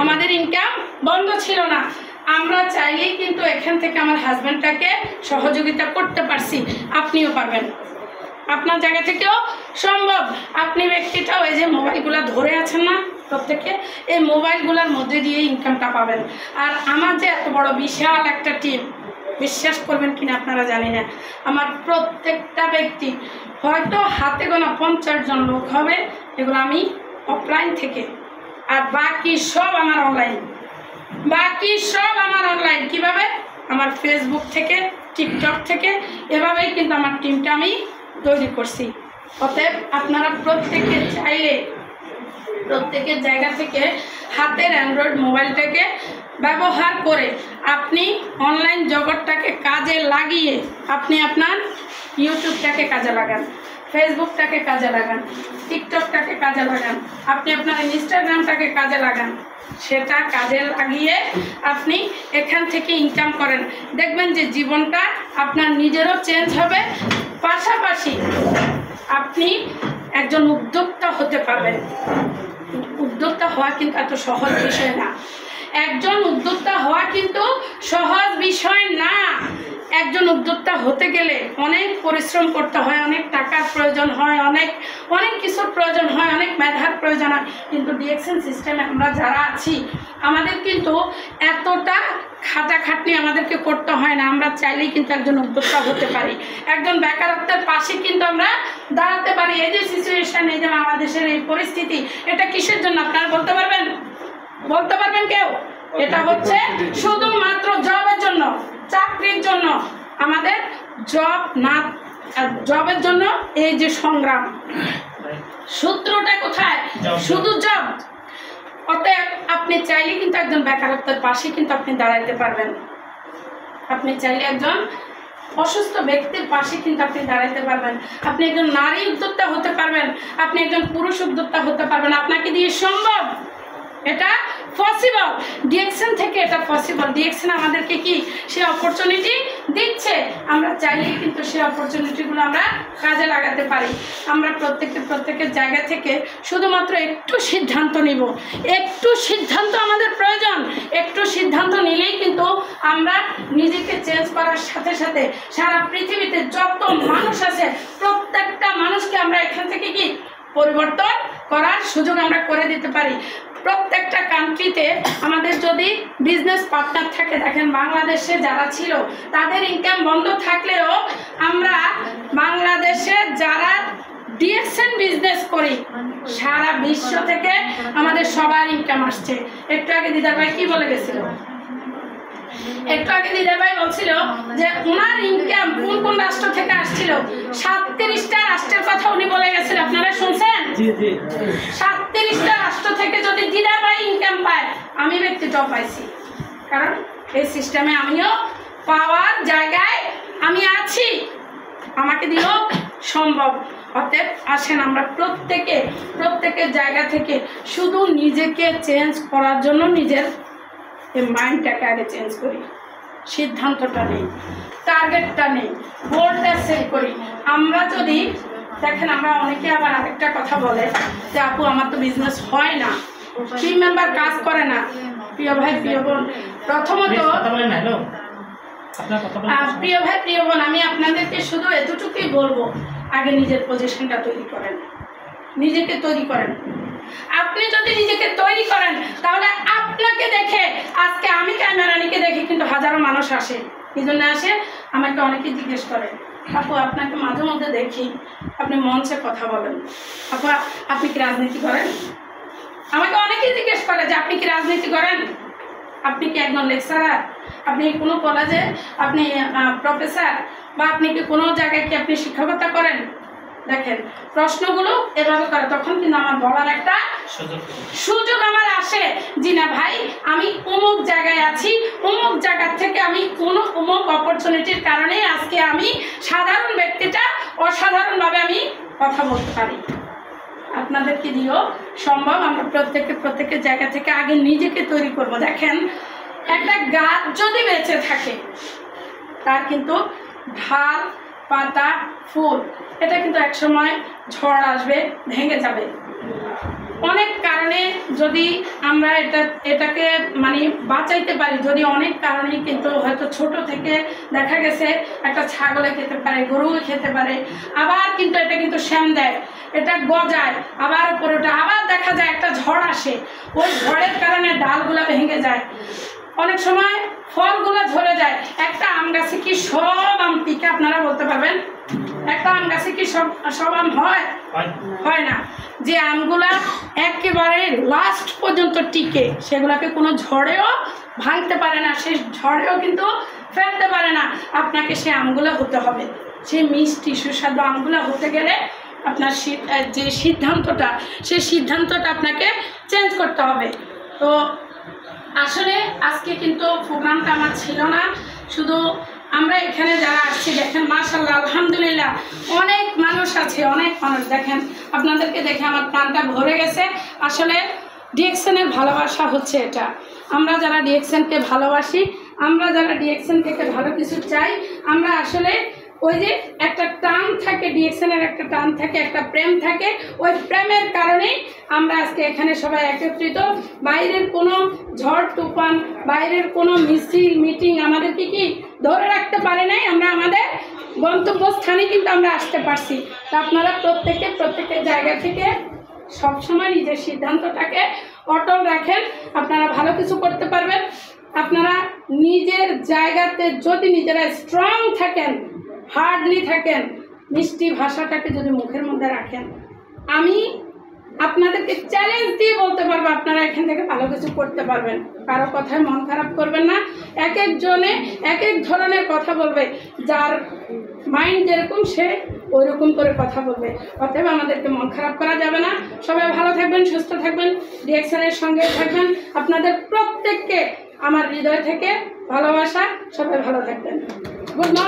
আমাদের ইনকাম বন্ধ ছিল না। আমরা চাইলেই কিন্তু এখান থেকে আমার হাজব্যান্ডটাকে সহযোগিতা করতে পারছি। আপনিও পারবেন, আপনার জায়গা থেকেও সম্ভব। আপনি ব্যক্তিটাও এই যে মোবাইলগুলো ধরে আছেন না, প্রত্যেকে এই মোবাইলগুলোর মধ্যে দিয়ে ইনকামটা পাবেন। আর আমার যে এত বড় বিশাল একটা টিম, বিশ্বাস করবেন কিনা আপনারা জানি না, আমার প্রত্যেকটা ব্যক্তি হয়তো হাতে গোনা 50 জন লোক হবে, এগুলো আমি অফলাইন থেকে, আর বাকি সব আমার অনলাইন। কিভাবে? আমার ফেসবুক থেকে, টিকটক থেকে, এভাবেই কিন্তু আমার টিমটা আমি তৈরি করছি। অতএব আপনারা প্রত্যেকে চাইলে প্রত্যেকের জায়গা থেকে হাতের অ্যান্ড্রয়েড মোবাইলটাকে ব্যবহার করে আপনি অনলাইন জগৎটাকে কাজে লাগিয়ে আপনি আপনার ইউটিউবটাকে কাজে লাগান, ফেসবুকটাকে কাজে লাগান, টিকটকটাকে কাজে লাগান, আপনি আপনার ইনস্টাগ্রামটাকে কাজে লাগান। সেটা কাজে লাগিয়ে আপনি এখান থেকে ইনকাম করেন, দেখবেন যে জীবনটা আপনার নিজেরও চেঞ্জ হবে, পাশাপাশি আপনি একজন উদ্যোক্তা হতে পারবেন। উদ্যোক্তা হওয়া কিন্তু এত সহজ বিষয় না। একজন উদ্যোক্তা হওয়া কিন্তু সহজ বিষয় না। একজন উদ্যোক্তা হতে গেলে অনেক পরিশ্রম করতে হয়, অনেক টাকার প্রয়োজন হয়, অনেক কিছুর প্রয়োজন হয়, অনেক মেধার প্রয়োজন হয়। কিন্তু ডিএক্সএন সিস্টেমে আমরা যারা আছি আমাদের কিন্তু এতটা খাটাখাটনি আমাদেরকে করতে হয় না। আমরা চাইলেই কিন্তু একজন উদ্যোক্তা হতে পারি, একজন বেকারত্বের পাশে কিন্তু আমরা দাঁড়াতে পারি। এই যে সিচুয়েশন, এই যে বাংলাদেশের এই পরিস্থিতি, এটা কিসের জন্য আপনারা বলতে পারবেন? বলতে পারবেন কেউ? এটা হচ্ছে শুধুমাত্র জবের জন্য, চাকরির জন্য। আমাদের জব না, জবের জন্য এই যে সংগ্রাম, সূত্রটা কোথায়? শুধু জব। অতএব আপনি চাইলে কিন্তু একজন বেকারত্বের পাশে কিন্তু আপনি দাঁড়াইতে পারবেন। আপনি চাইলে একজন অসুস্থ ব্যক্তির পাশে কিন্তু আপনি দাঁড়াইতে পারবেন। আপনি একজন নারী উদ্যোক্তা হতে পারবেন, আপনি একজন পুরুষ উদ্যোক্তা হতে পারবেন। আপনাকে দিয়ে সম্ভব, এটা পসিবল। ডিএক্সএন থেকে এটা পসিবল। ডিএক্সএন আমাদেরকে কি সে অপরচুনিটি দিচ্ছে, আমরা চাইলেই কিন্তু সেই অপরচুনিটিগুলো আমরা কাজে লাগাতে পারি। আমরা প্রত্যেকের জায়গা থেকে শুধুমাত্র একটু সিদ্ধান্ত নিব, একটু সিদ্ধান্ত আমাদের প্রয়োজন। একটু সিদ্ধান্ত নিলেই কিন্তু আমরা নিজেকে চেঞ্জ করার সাথে সাথে সারা পৃথিবীতে যত মানুষ আছে প্রত্যেকটা মানুষকে আমরা এখান থেকে কি পরিবর্তন করার সুযোগ আমরা করে দিতে পারি। প্রত্যেকটা কান্ট্রিতে আমাদের যদি বিজনেস পার্টনার থাকে, দেখেন বাংলাদেশে যারা ছিল তাদের ইনকাম বন্ধ থাকলেও আমরা বাংলাদেশে যারা ডিএক্সএন বিজনেস করি সারা বিশ্ব থেকে আমাদের সবার ইনকাম আসছে। একটু আগে দিদার ভাই কি বলে গেছিল? একটু আগে দিদার ভাই বলছিল যে ওনার ইনকাম কোন কোন রাষ্ট্র থেকে আসছিল। 37টা রাষ্ট্রের কথা উনি বলে গেছেন, আপনারা শুনছেন? 37টা রাষ্ট্র থেকে যদি দিদার ভাই ইনকাম পায়, আমি ব্যক্তিটাও পাইছি, কারণ এই সিস্টেমে আমিও পাওয়ার জায়গায় আমি আছি, আমাকে দিয়েও সম্ভব। অতএব আসেন আমরা প্রত্যেকের জায়গা থেকে শুধু নিজেকে চেঞ্জ করার জন্য নিজের এই মাইন্ডটাকে আগে চেঞ্জ করি, সিদ্ধান্তটা নেই, টার্গেটটা নেই, গোলটা সেট করি। আমরা যদি দেখেন, আমরা অনেকে আবার আরেকটা কথা বলে যে আপু আমার তো বিজনেস হয় না, টিম মেম্বার কাজ করে না। প্রিয় ভাই প্রিয় বোন, প্রথমত প্রিয় ভাই প্রিয় বোন, আমি আপনাদেরকে শুধু এতটুকুই বলবো, আগে নিজের পজিশনটা তৈরি করেন, নিজেকে তৈরি করেন। আপনি যদি নিজেকে তৈরি করেন তাহলে আপনাকে দেখে, আজকে আমি ক্যামেরানিকে দেখে কিন্তু হাজারো মানুষ আসে। এই জন্য আসে, আমাকে অনেকে জিজ্ঞেস করে আপু আপনাকে মাঝে মধ্যে দেখি আপনি মঞ্চে কথা বলেন, আপু আপনি কি রাজনীতি করেন? আমাকে অনেকেই জিজ্ঞেস করে যে আপনি কি রাজনীতি করেন, আপনি কি একজন লেকচারার, আপনি কোনো কলেজে আপনি প্রফেসর, বা আপনি কি কোনো জায়গায় কি আপনি শিক্ষকতা করেন? দেখেন প্রশ্নগুলো এভাবে করে, তখন কিন্তু আমার বলার একটা সুযোগ আমার আসে, জি না ভাই আমি অমুক জায়গায় আছি, অমুক জায়গা থেকে আমি কোনো অমুক অপরচুনিটির কারণে আজকে আমি সাধারণ ব্যক্তিটা অসাধারণভাবে আমি কথা বলতে পারি। আপনাদেরকে দিয়েও সম্ভব। আমরা প্রত্যেকের জায়গা থেকে আগে নিজেকে তৈরি করব। দেখেন একটা গাছ যদি বেঁচে থাকে তার কিন্তু ঢাল, পাতা, ফুল, এটা কিন্তু একসময় ঝড় আসবে, ভেঙে যাবে, অনেক কারণে যদি আমরা এটাকে মানে বাঁচাইতে পারি, যদি অনেক কারণে কিন্তু হয়তো ছোট থেকে দেখা গেছে একটা ছাগলে খেতে পারে, গরু খেতে পারে, আবার কিন্তু এটা কিন্তু শ্যাম দেয়, এটা গজায়, আবার উপরে ওটা, আবার দেখা যায় একটা ঝড় আসে, ওই ঝড়ের কারণে ডালগুলা ভেঙে যায়, অনেক সময় ফলগুলো ঝরে যায়। একটা আম গাছে কি সব আম টিকে? আপনারা বলতে পারবেন একটা আম গাছে কি সব আম হয় না। যে আমগুলা একেবারে লাস্ট পর্যন্ত টিকে, সেগুলোকে কোনো ঝড়েও ভাঙতে পারে না, সে ঝড়েও কিন্তু ফেলতে পারে না। আপনাকে সে আমগুলো হতে হবে, সেই মিষ্টি সুস্বাদু আমগুলো হতে গেলে আপনার যে সিদ্ধান্তটা, সেই সিদ্ধান্তটা আপনাকে চেঞ্জ করতে হবে। তো আসলে আজকে কিন্তু প্রোগ্রামটা আমার ছিল না, শুধু আমরা এখানে যারা আসছি দেখেন মাশাআল্লাহ আলহামদুলিল্লাহ অনেক মানুষ আছে, অনেক মানুষ দেখেন, আপনাদেরকে দেখে আমার প্রাণটা ভরে গেছে। আসলে ডিএক্সএনের ভালোবাসা হচ্ছে এটা, আমরা যারা ডিএক্সএনকে ভালোবাসি, আমরা যারা ডিএক্সএন থেকে ভালো কিছু চাই, আমরা আসলে ওই যে একটা টান থাকে, ডিএক্সএনের একটা টান থাকে, একটা প্রেম থাকে, ওই প্রেমের কারণেই আমরা আজকে এখানে সবাই একত্রিত। বাইরের কোনো ঝড় তুফান, বাইরের কোনো মিছিল মিটিং আমাদেরকে কি ধরে রাখতে পারে নাই, আমরা আমাদের গন্তব্যস্থানে কিন্তু আমরা আসতে পারছি। তা আপনারা প্রত্যেকের জায়গা থেকে সবসময় নিজের সিদ্ধান্তটাকে অটল রাখেন, আপনারা ভালো কিছু করতে পারবেন। আপনারা নিজের জায়গাতে যদি নিজেরা স্ট্রং থাকেন, হার্ডলি থাকেন, মিষ্টি ভাষাটাকে যদি মুখের মধ্যে রাখেন, আমি আপনাদেরকে চ্যালেঞ্জ দিয়ে বলতে পারবো আপনারা এখান থেকে ভালো কিছু করতে পারবেন। কারো কথায় মন খারাপ করবেন না, এক একজনে এক এক ধরনের কথা বলবে, যার মাইন্ড যেরকম সে ওই রকম করে কথা বলবে। অতএব আমাদেরকে মন খারাপ করা যাবে না। সবাই ভালো থাকবেন, সুস্থ থাকবেন, ডিএক্সএনের সঙ্গে থাকবেন। আপনাদের প্রত্যেককে আমার হৃদয় থেকে ভালোবাসা, সবাই ভালো থাকবেন। Good morning.